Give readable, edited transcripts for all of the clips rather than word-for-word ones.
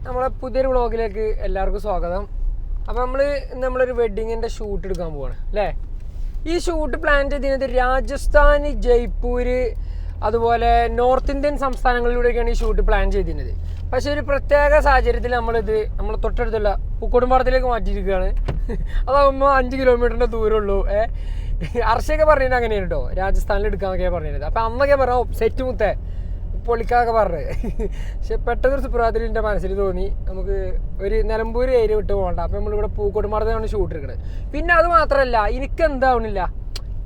നമ്മളെ പുതിയൊരു വ്ളോഗിലേക്ക് എല്ലാവർക്കും സ്വാഗതം. അപ്പോൾ നമ്മളൊരു വെഡ്ഡിങ്ങിൻ്റെ ഷൂട്ട് എടുക്കാൻ പോവാണ് അല്ലേ. ഈ ഷൂട്ട് പ്ലാൻ ചെയ്തിരുന്നത് രാജസ്ഥാൻ, ജയ്പൂർ, അതുപോലെ നോർത്ത് ഇന്ത്യൻ സംസ്ഥാനങ്ങളിലൂടെയൊക്കെയാണ് ഈ ഷൂട്ട് പ്ലാൻ ചെയ്തിരുന്നത്. പക്ഷേ ഒരു പ്രത്യേക സാഹചര്യത്തിൽ നമ്മൾ തൊട്ടടുത്തുള്ള പൂക്കോട്ടുംപാടത്തിലേക്ക് മാറ്റിയിരിക്കുകയാണ്. അതാകുമ്പോൾ 5 കിലോമീറ്ററിൻ്റെ ദൂരമുള്ളൂ. അർഷയൊക്കെ പറഞ്ഞിട്ട് അങ്ങനെയാണ് കേട്ടോ, രാജസ്ഥാനിൽ എടുക്കാന്നൊക്കെ പറഞ്ഞിരുന്നത്. അപ്പോൾ അന്നൊക്കെ പറഞ്ഞാൽ സെറ്റ് മുത്തേ പൊളിക്കാന്നൊക്കെ പറഞ്ഞത്. പക്ഷെ പെട്ടെന്നൊരു സുപ്രഭാതത്തിൽ എൻ്റെ മനസ്സിൽ തോന്നി നമുക്ക് ഒരു നിലമ്പൂർ ഏരിയ വിട്ട് പോകണ്ട. അപ്പോൾ നമ്മളിവിടെ പൂക്കോട്ടുംപാടത്താണ് ഷൂട്ട് എടുക്കുന്നത്. പിന്നെ അത് മാത്രമല്ല,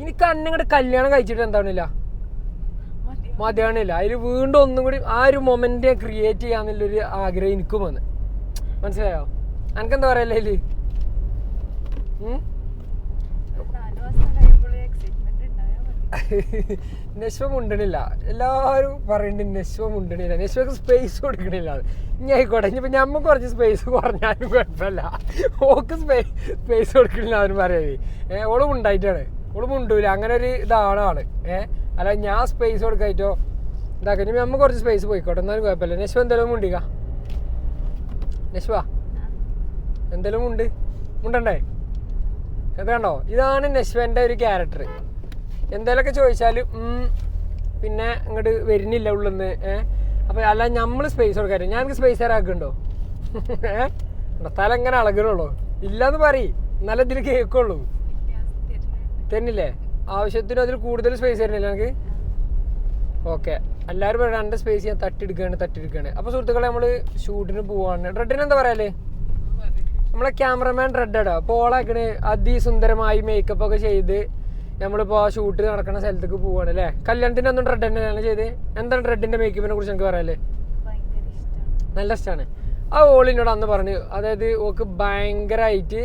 എനിക്ക് അന്നങ്ങോട്ട് കല്യാണം കഴിച്ചിട്ട് എന്താവണില്ല, മതിയാണില്ല. അതിൽ വീണ്ടും ഒന്നും കൂടി ആ ഒരു മൊമെന്റ് ക്രിയേറ്റ് ചെയ്യാന്നുള്ളൊരു ആഗ്രഹം എനിക്കും വന്ന്. മനസ്സിലായോ? എനിക്കെന്താ പറയല്ലേ അതില്? നെശ്വം ഉണ്ടണില്ല, എല്ലാവരും പറയുന്നുണ്ട് നെശ്വം ഉണ്ടണില്ല, നെശ്വക്ക് സ്പേസ് കൊടുക്കണില്ല. ഇനി ആയിക്കോട്ടെ, ഇനിയിപ്പോൾ ഞമ്മക്ക് കുറച്ച് സ്പേസ് കുറഞ്ഞാലും കുഴപ്പമില്ല, ഓക്ക് സ്പേസ് കൊടുക്കണില്ല അവന് പറയുന്നത്. ഓള് ഉണ്ടായിട്ടാണ്, ഓള് മുണ്ടൂല, അങ്ങനെ ഒരു ഇതാണ് ആള്. അല്ല ഞാൻ സ്പേസ് കൊടുക്കായിട്ടോ ഇതാക്കാം. ഇനി നമ്മ കുറച്ച് സ്പേസ് പോയിക്കോട്ടെ, എന്നാലും കുഴപ്പമില്ല. നെശ്വ എന്തെങ്കിലും മുണ്ടിക്ക, നെശ്വ എന്തെങ്കിലും മുണ്ടണ്ടേ? ഇത് കണ്ടോ, ഇതാണ് നെശ്വൻ്റെ ഒരു ക്യാരക്ടർ. എന്തെങ്കിലുമൊക്കെ ചോദിച്ചാൽ പിന്നെ ഇങ്ങോട്ട് വരുന്നില്ല ഉള്ളെന്ന്. അപ്പോൾ അല്ല നമ്മൾ സ്പേസ് കൊടുക്കാറ്, ഞാൻ സ്പേസ് തരാക്കുണ്ടോ? തല എങ്ങനെ അളകണുള്ളൂ, ഇല്ലയെന്ന് പറയും, എന്നാലും ഇതിൽ കേൾക്കുള്ളൂ. തന്നില്ലേ? ആവശ്യത്തിന് അതിൽ കൂടുതൽ സ്പേസ് തരുന്നില്ല എനിക്ക്. ഓക്കെ, എല്ലാവരും പറയണം എൻ്റെ സ്പേസ് ഞാൻ തട്ടിയെടുക്കുകയാണ്. അപ്പോൾ സുഹൃത്തുക്കളെ, നമ്മൾ ഷൂട്ടിന് പോവാണ്. റെഡിന് എന്താ പറയാല്ലേ, നമ്മളെ ക്യാമറമാൻ റെഡാണ്. അപ്പോൾ ഓളാക്കണ് അതിസുന്ദരമായി മേക്കപ്പ് ഒക്കെ ചെയ്ത് നമ്മളിപ്പോൾ ആ ഷൂട്ട് നടക്കുന്ന സ്ഥലത്തേക്ക് പോവാണ് അല്ലേ. കല്യാണത്തിൻ്റെ ഒന്നും റെഡ് തന്നെയാണ് ചെയ്ത്. എന്താണ് റെഡിൻ്റെ മേക്കപ്പിനെ കുറിച്ച് എനിക്ക് പറയാല്ലേ? നല്ല ഇഷ്ടമാണ്. ആ ഓളിനോട് അന്ന് പറഞ്ഞു, അതായത് ഓക്ക് ഭയങ്കരമായിട്ട്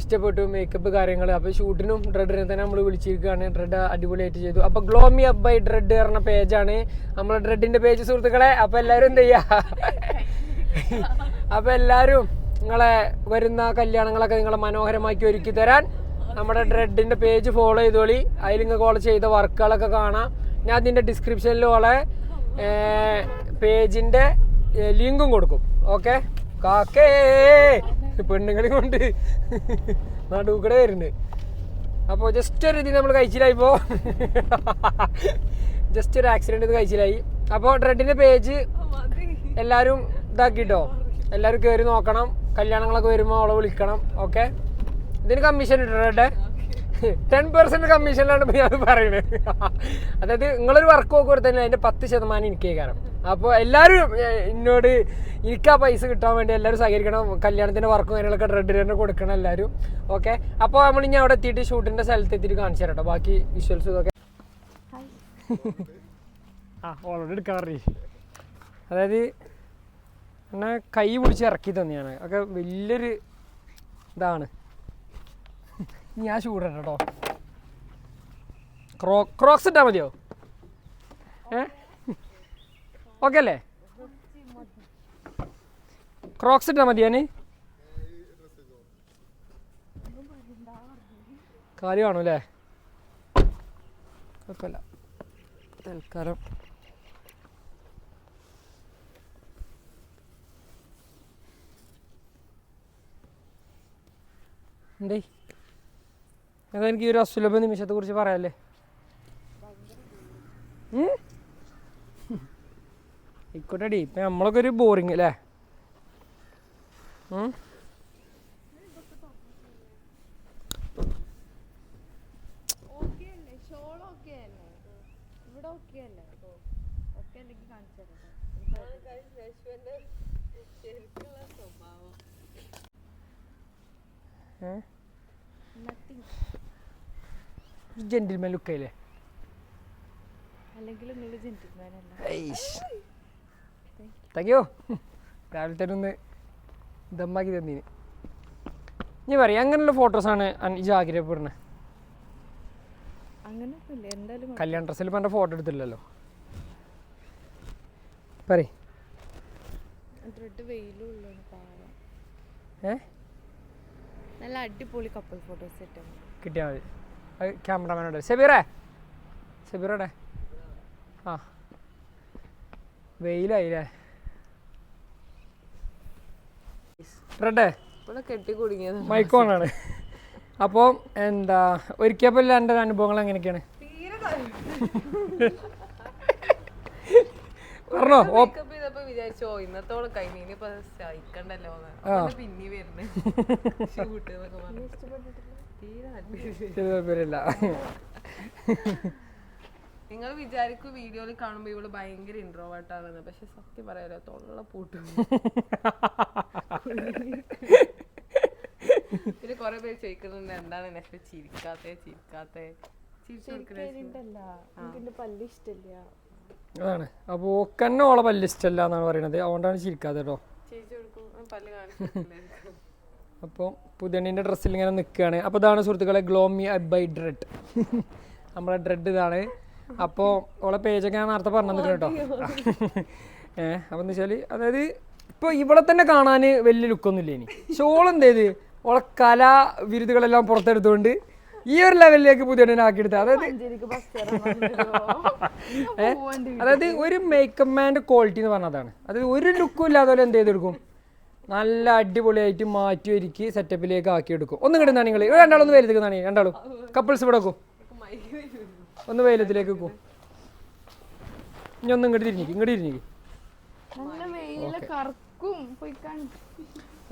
ഇഷ്ടപ്പെട്ടു മേക്കപ്പ് കാര്യങ്ങൾ. അപ്പോൾ ഷൂട്ടിനും ഡ്രെഡിനെ തന്നെ നമ്മൾ വിളിച്ചിരിക്കുകയാണ്. ഡ്രെഡ് അടിപൊളിയായിട്ട് ചെയ്തു. അപ്പോൾ glow me up by dread പറഞ്ഞ പേജാണ് നമ്മളെ ഡ്രെഡിൻ്റെ പേജ് സുഹൃത്തുക്കളെ. അപ്പോൾ എല്ലാവരും എന്ത് ചെയ്യുക, അപ്പോൾ എല്ലാവരും നിങ്ങളെ വരുന്ന കല്യാണങ്ങളൊക്കെ നിങ്ങളെ മനോഹരമാക്കി ഒരുക്കി തരാൻ നമ്മുടെ ഡ്രെഡിൻ്റെ പേജ് ഫോളോ ചെയ്തോളി. അതിൽ നിങ്ങൾക്ക് ഓളെ ചെയ്ത വർക്കുകളൊക്കെ കാണാം. ഞാൻ അതിൻ്റെ ഡിസ്ക്രിപ്ഷനിൽ ഓളെ പേജിൻ്റെ ലിങ്കും കൊടുക്കും. ഓക്കെ, കാക്കേ പെണ്ണുങ്ങളെ കൊണ്ട് നടുക്കടെ വരുന്നുണ്ട്. അപ്പോൾ ജസ്റ്റ് ഒരു ഇത് നമ്മൾ കഴിച്ചില്ലായിപ്പോൾ, ജസ്റ്റ് ഒരു ആക്സിഡൻറ്റ് ഇത് കഴിച്ചില്ലായി. അപ്പോൾ ഡ്രെഡിൻ്റെ പേജ് എല്ലാവരും ഇതാക്കിട്ടോ, എല്ലാവരും കയറി നോക്കണം. കല്യാണങ്ങളൊക്കെ വരുമ്പോൾ അവളെ വിളിക്കണം. ഓക്കെ, ഇതിന് കമ്മീഷൻ ഇട്ടേ 10% കമ്മീഷനിലാണ് ഇപ്പോൾ ഞാൻ പറയുന്നത്. അതായത് നിങ്ങളൊരു വർക്ക് ഒക്കെ കൊടുത്തന്നെ അതിൻ്റെ 10% എനിക്ക് കാരണം. അപ്പോൾ എല്ലാവരും എന്നോട് എനിക്ക് ആ പൈസ കിട്ടാൻ വേണ്ടി എല്ലാവരും സഹകരിക്കണം. കല്യാണത്തിൻ്റെ വർക്കും കാര്യങ്ങളൊക്കെ റെഡ് തന്നെ കൊടുക്കണം എല്ലാവരും. ഓക്കെ, അപ്പോൾ നമ്മളിനി അവിടെ എത്തിയിട്ട് ഷൂട്ടിൻ്റെ സ്ഥലത്ത് എത്തിയിട്ട് കാണിച്ചു തരാം കേട്ടോ ബാക്കി വിഷ്വൽസ് ഇതൊക്കെ. ഓൾറെഡി എടുക്കാൻ പറഞ്ഞു. അതായത് എന്നെ കൈ പിടിച്ച് ഇറക്കി തന്നെയാണ്. ഒക്കെ വലിയൊരു ഇതാണ്. ഞാൻ ഷൂട്ട് കേട്ടോ. ക്രോക്സ് ഇട്ടാൽ മതിയോ? ഓക്കെ അല്ലേ? ക്രോക്സ് ഇട്ടാൽ മതി. ഞാൻ കാര്യം കാണും അല്ലേ? കുഴപ്പമില്ല, തൽക്കാലം എന്തേ എനിക്ക് ഈ ഒരു അസുലഭ നിമിഷത്തെ കുറിച്ച് പറയാല്ലേ? ആയിക്കോട്ടെടി, ഇപ്പം നമ്മളൊക്കെ ഒരു ബോറിങ് അല്ലേ? ജെന്റിൽമാൻ ലുക്കായില്ലേ? Thank you. രാവിലെ തന്നെ ഒന്ന് ദമ്മാക്കി തന്നീന്. ഞാൻ പറയാം, അങ്ങനെയുള്ള ഫോട്ടോസാണ് ഇജ് ആഗ്രഹപ്പെടുന്നത്. കല്യാണ ഡ്രസ്സിൽ പറഞ്ഞ ഫോട്ടോ എടുത്തില്ലല്ലോ. പറയ്. നല്ല അടിപൊളി കപ്പിൾ ഫോട്ടോസ് കിട്ടിയാൽ മതി. അത് ക്യാമറമാനോട് സെബീറോടെ ആ വെയിലായില്ലേ? റെഡേ ഇവിടെ കെട്ടി കുടുങ്ങിയത് മൈക്കോണാണ്. അപ്പോൾ എന്താ ഒരിക്കപ്പോൾ എൻ്റെ അനുഭവങ്ങൾ എങ്ങനെയൊക്കെയാണ് പറഞ്ഞോ? വിചാരിച്ചോ ഇന്നത്തോളം കഴിഞ്ഞ ഇനിയിപ്പോ സഹിക്കണ്ടല്ലോ പിന്നെ വരുന്നേ നിങ്ങൾ വിചാരിക്കും വീഡിയോയിൽ കാണുമ്പോ ഇവള് ഭയങ്കര ഇൻട്രോവേർട്ടാണെന്ന്. പക്ഷെ സത്യം പറയാലോ തൊള്ള പൂട്ടും. പിന്നെ കൊറേ പേര് ചോദിക്കുന്നുണ്ട് എന്താണ് നെക്സ്റ്റ് ചിരിക്കാത്തെ അതാണ്. അപ്പോൾ ഓക്കന്നെ ഓളെ പല്ല് ഇഷ്ടമല്ല എന്നാണ് പറയണത്. അതുകൊണ്ടാണ് ചിരിക്കാതെ കേട്ടോ. അപ്പോൾ പുതിയണ്ണിൻ്റെ ഡ്രസ്സിൽ ഇങ്ങനെ നിൽക്കുകയാണ്. അപ്പോൾ ഇതാണ് സുഹൃത്തുക്കളെ ഗ്ലോമി ബൈ ഡ്രെഡ്. നമ്മളെ ഡ്രെഡ് ഇതാണ്. അപ്പോൾ ഓളെ പേജൊക്കെ ഞാൻ നേരത്തെ പറഞ്ഞു കേട്ടോ. അപ്പോൾ എന്ന് വെച്ചാൽ അതായത് ഇപ്പോൾ ഇവിടെ തന്നെ കാണാൻ വലിയ ലുക്കൊന്നുമില്ല. ഇനി ഷോളെന്ത് ചെയ്ത് ഓളെ കലാവിരുതുകളെല്ലാം പുറത്തെടുത്തുകൊണ്ട് ഈ ഒരു ലെവലിലേക്ക് പുതിയണ്ണിനെ ആക്കിയെടുത്ത. അതായത് ഒരു മേക്കപ്പ് മാൻ്റെ ക്വാളിറ്റി എന്ന് പറഞ്ഞതാണ്. അതായത് ഒരു ലുക്കും ഇല്ലാതെ പോലെ എന്ത് ചെയ്തെടുക്കും, നല്ല അടിപൊളിയായിട്ട് മാറ്റി ഒരുക്കി സെറ്റപ്പിലേക്ക് ആക്കിയെടുക്കും. ഒന്നും കിട്ടുന്ന നിങ്ങൾ രണ്ടാളും ഒന്ന് വെയിലത്തേക്ക് രണ്ടാളും കപ്പിൾസ് ഇവിടെ വെക്കും. ഒന്ന് വെയിലത്തിലേക്ക് വെക്കും. ഇനി ഒന്നും ഇങ്ങോട്ട് തിരിഞ്ഞിക്ക്.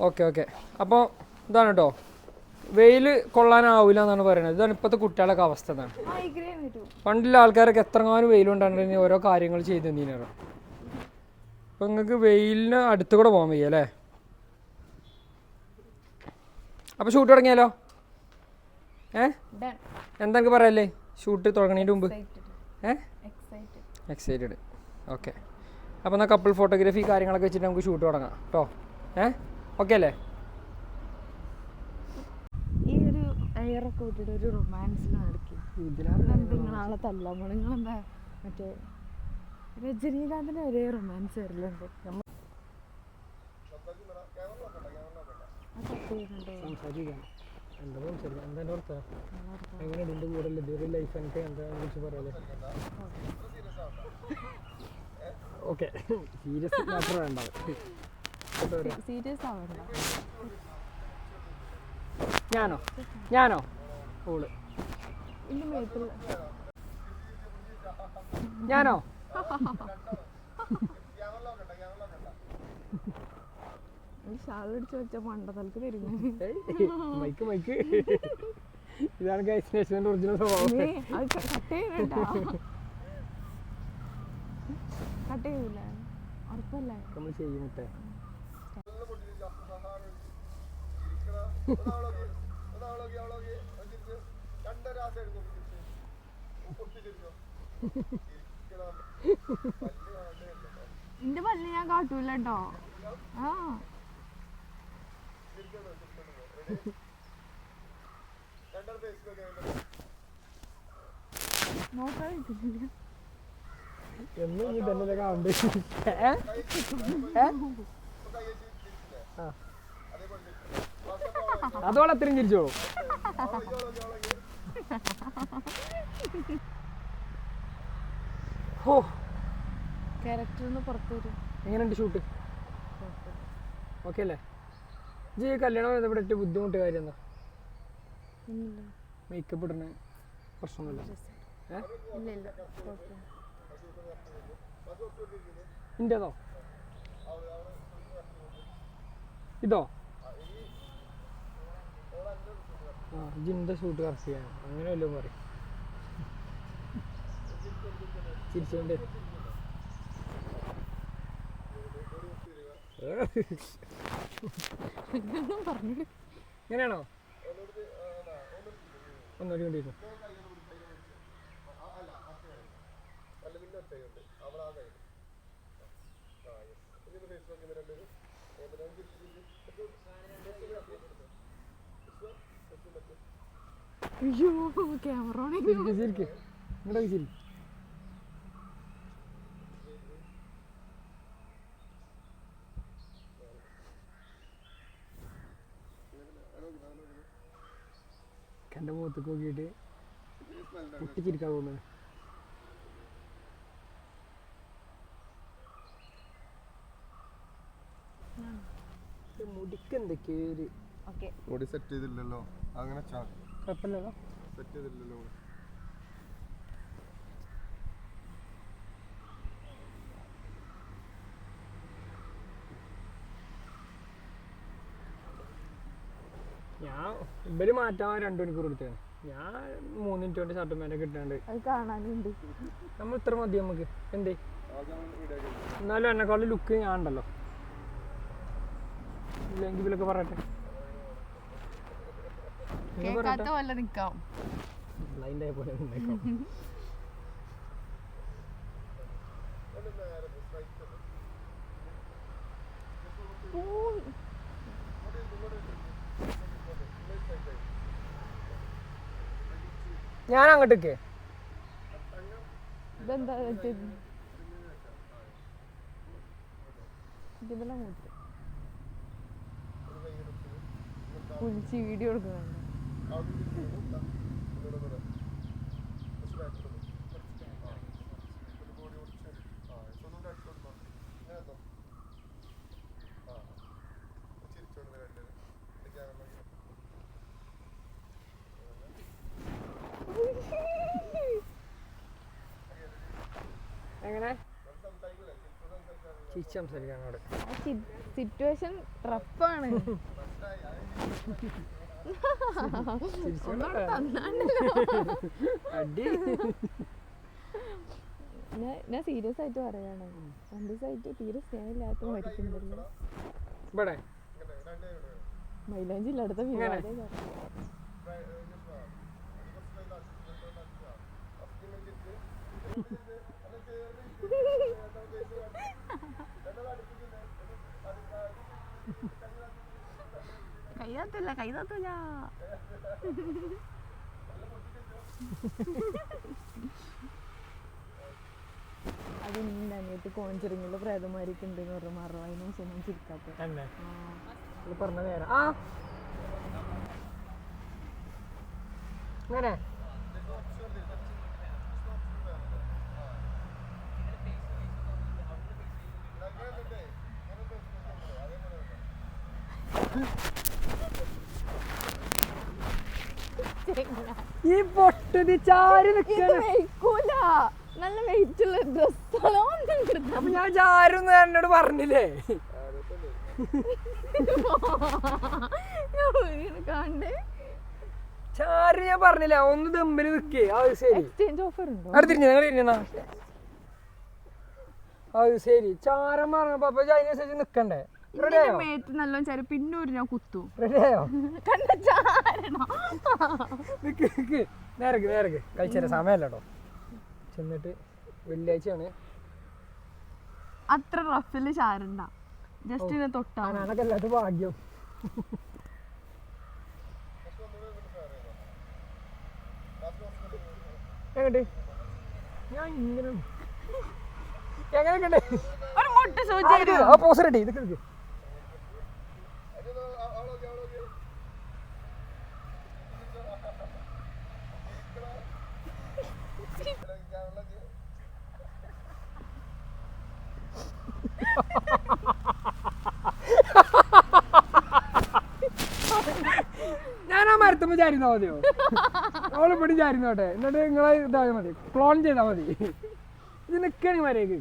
ഓക്കെ. അപ്പോൾ ഇതാണ് കേട്ടോ, വെയിൽ കൊള്ളാനാവില്ല എന്നാണ് പറയുന്നത്. ഇതാണ് ഇപ്പോഴത്തെ കുട്ടികളൊക്കെ അവസ്ഥ. എന്നാണ് പണ്ടുള്ള ആൾക്കാരൊക്കെ എത്രങ്ങാനും വെയിലുണ്ടായിരുന്നെങ്കിൽ ഓരോ കാര്യങ്ങൾ ചെയ്ത് തന്നീനാണ്. അപ്പം നിങ്ങൾക്ക് വെയിലിന് അടുത്ത് കൂടെ പോകാൻ വയ്യ അല്ലേ? അപ്പോൾ ഷൂട്ട് തുടങ്ങിയാലോ? എന്താ എനിക്ക് പറയല്ലേ ഷൂട്ട് തുടങ്ങണതിൻ്റെ മുമ്പ്? എക്സൈറ്റഡ്. ഓക്കെ. അപ്പോൾ എന്നാൽ കപ്പിൾ ഫോട്ടോഗ്രാഫി കാര്യങ്ങളൊക്കെ വെച്ചിട്ട് നമുക്ക് ഷൂട്ട് തുടങ്ങാം കേട്ടോ. ഓക്കെ അല്ലേ? എയറൊക്കെ വിട്ടിട്ട് ഒരു റൊമാൻസിൽ നടക്കും. നിങ്ങളാളെ തല്ലാൻ നിങ്ങളെന്താ മറ്റേ രജനീകാന്തിന് ഒരേ റൊമാൻസ് വരലുണ്ട്. സീരിയസ് ആവണ്ട. ഞാനോ ഓള് ഞാനോ ഷാളടിച്ച് വെച്ച മണ്ടതലക്ക് തരുന്നു. മൈക്ക് ഇതാണ് ഒറിജിനൽ സ്വഭാവം. കട്ട് ചെയ്യൂല ഉറപ്പല്ലേ? നമ്മൾ ചെയ്യും മുട്ടേ. എന്റെ പല്ല് ഞാൻ കാട്ടൂല കേട്ടോ. എന്നും തന്നെ കാണണ്ട്. അതോടെ അത്രയും ചിരിച്ചോളൂ. എങ്ങനെയുണ്ട് ഷൂട്ട്? ഓക്കെ അല്ലേ? ജി കല്യാണം ബന്ധപ്പെട്ട് ഏറ്റവും ബുദ്ധിമുട്ട് കാര്യം എന്താ? മേക്കപ്പ് ഇടണ പ്രശ്നമൊന്നുമില്ല. ഇൻ്റെതോ ഇതോ? ജിന്റെ ഷൂട്ട് കറക്റ്റ് ചെയ്യാൻ അങ്ങനെ വല്ലതും പറയും. ചിരിച്ചോണ്ട് ഇങ്ങനെയാണോ? ഒന്നൊരു കൊണ്ടിരുന്നു. ക്യാമറ ഇങ്ങോട്ടൊക്കെ ശരി. എൻ്റെ മുഖത്തേക്ക് നോക്കിയിട്ട് പൊട്ടിച്ചിരിക്കാൻ തോന്നുന്നത്. മുടിക്ക് എന്തൊക്കെയോ ഒരു മുടി സെറ്റ് ചെയ്തില്ലല്ലോ അങ്ങനെ കുഴപ്പമില്ലല്ലോ സെറ്റ് ചെയ്തില്ലല്ലോ ഞാൻ ഇവര് മാറ്റാൻ 2 മണിക്കൂർ കൊടുത്താണ് ഞാൻ 3 മിനിറ്റ് കൊണ്ട് ഷർട്ടും പാൻറ്റൊക്കെ ഇട്ടാണ്ട് നമ്മൾ ഇത്ര മതി നമുക്ക് എന്തേ എന്നാലും എന്നെക്കാളും ലുക്ക് ഞാൻ ഉണ്ടല്ലോ ഇല്ലെങ്കിൽ ഇവരൊക്കെ പറയട്ടെ ബ്ലൈൻഡ് ആയ പോലെ നിന്നേക്കാം. ഞാൻ അങ്ങോട്ടേക്ക് വീഡിയോ എടുക്കുന്നുണ്ട്. എങ്ങനെ ചിരിച്ച് സംസാരിക്കാൻ അവിടെ സിറ്റുവേഷൻ റഫാണ്. അടി ഞാൻ സീരിയസ് ആയിട്ട് പറയാണ്. 2 ദിവസമായിട്ട് തീരെ സ്നേഹമില്ലാത്ത മരിക്കുന്നുണ്ടല്ലോ. ഇവിടെ മൈലാഞ്ചില്ല അടുത്ത വിവാദം. കൈതാത്തില്ല അത് നിന്റെ അനിയത്ത് കോഞ്ചറിങ്ങില് പ്രേതമാരൊക്കെ ഉണ്ടെന്ന് പറഞ്ഞു. മറവായിന് ശേഷം ഞാൻ ചിരിക്കാത്ത പറഞ്ഞ നേരം അങ്ങനെ ഈ പൊട്ടത് ചാരി വെക്കൂല. നല്ല വെയിറ്റ് ഉള്ള ഡ്രസ്സാണോ അപ്പൊ ഞാൻ ചാരും എന്നോട് പറഞ്ഞില്ലേ കണ്ടേ. ചാരി ഞാൻ പറഞ്ഞില്ല ഒന്ന് ദമ്മില് നിക്കേ. അത് ശരി എക്സ്ചേഞ്ച് ഓഫർ ഉണ്ടോ? അവിടെ തിരിഞ്ഞ ഞങ്ങൾ തിരിഞ്ഞാ അത് ശരി ചാരം പറഞ്ഞപ്പോ അപ്പൊ അതിനനുസരിച്ച് നിക്കണ്ടേ. മേത്ത് നല്ലോണം ചാരി പിന്നൂര് ഞാൻ കുത്തു. റെഡിയായോ കണ്ട ചാരണോ? നേരക്ക് കഴിച്ചേരാ സമയല്ലോ ചെന്നിട്ട് വെള്ളിയാഴ്ചയാണ്. അത്ര റഫില് ചാരണ്ട. ജസ്റ്റ് തൊട്ടാണ് അതൊക്കെ എല്ലാത്തും ഭാഗ്യം. എങ്ങോട്ട് ഞാൻ ഇങ്ങനെ എങ്ങനെയൊക്കെ ഒരു മുട്ട സൂചി ആ പോസ് റെഡി ഇതൊക്കെ എടുക്ക്. ഞാനാ മരത്തുമ്പോ ചാരിന്നാ മതിയോ? അവളിപ്പടി ചാരിന്നോട്ടെ എന്നിട്ട് നിങ്ങളെ ഇതായാൽ മതി. ക്ലോൺ ചെയ്താൽ മതി. ഇത് നിക്കണി മരേക്ക്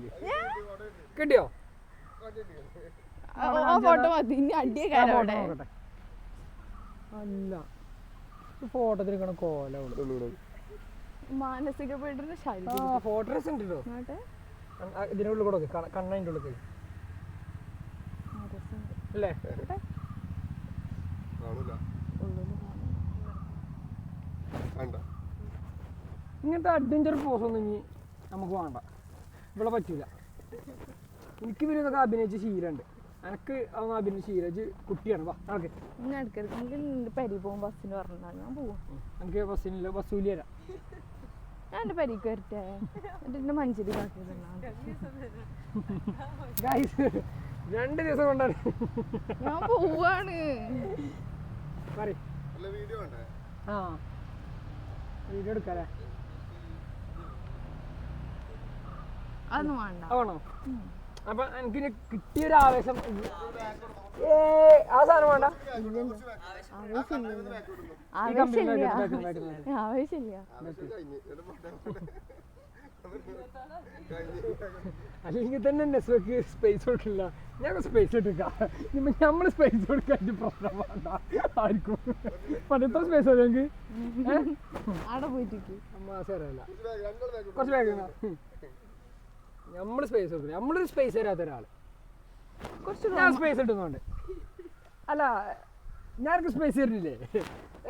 കിട്ടിയോ? ഫോട്ടോ മതി. അല്ല ഫോട്ടോ തിരിക്കണ കോല മാനസിക പീഡന ഫോട്ടോ ഡ്രസ് ഉണ്ടല്ലോ ഇതിന്റെ ഉള്ളിൽ കൂടെ കണ്ണതിന്റെ ഉള്ളിൽ അല്ലേ? ഇങ്ങനത്തെ അഡ്വഞ്ചർ പോസ് ഒന്നും ഇനി നമുക്ക് വേണ്ട. ഇവിടെ പറ്റൂല. എനിക്ക് പിന്നെ ഇതൊക്കെ അഭിനയിച്ച് ശീലമുണ്ട്. എനക്ക് അതൊന്നും അഭിനയിച്ച് ശീലിച്ച് കുട്ടിയാണ്. വാ ഓക്കെ ഞാൻ എടുക്കരുത്. പരി പോകും ബസ്സിന് പറഞ്ഞാൽ ഞാൻ പോവും. എനിക്ക് ബസ്സിനില്ല ബസ്സൂലി തരാം. ഞാൻ എൻ്റെ പരിക്ക് വരട്ടെ എന്നിട്ട് മഞ്ചേരി ഗൈസ് 2 ദിവസം കൊണ്ടാണ് ഞാൻ പോവാണ്. ആ വീഡിയോ എടുക്കാല്ലേ? അതൊന്നും വേണ്ട. ആണോ? അപ്പൊ എനിക്ക് കിട്ടിയൊരു ആവേശം ആ സാധനം വേണ്ട ആവശ്യമില്ല അല്ലെങ്കിൽ തന്നെ നെസ്വക്ക് സ്പേസ് കൊടുക്കില്ല. ഞാൻ സ്പേസ് എടുക്കാം. നമ്മൾ സ്പേസ് കൊടുക്കാൻ പ്രശ്നം വേണ്ട ആർക്കും. പണ്ടത്തെ സ്പേസ് ഞങ്ങൾക്ക് അവിടെ പോയിട്ട് അറിയില്ല. കുറച്ച് ബാഗ് നമ്മൾ സ്പേസ് കൊടുക്കില്ല. നമ്മളൊരു സ്പേസ് തരാത്ത ഒരാള് കുറച്ച് ഞാൻ സ്പേസ് ഇട്ടുന്നുണ്ട്. അല്ല ഞാനൊക്കെ സ്പേസ് തരുന്നില്ലേ?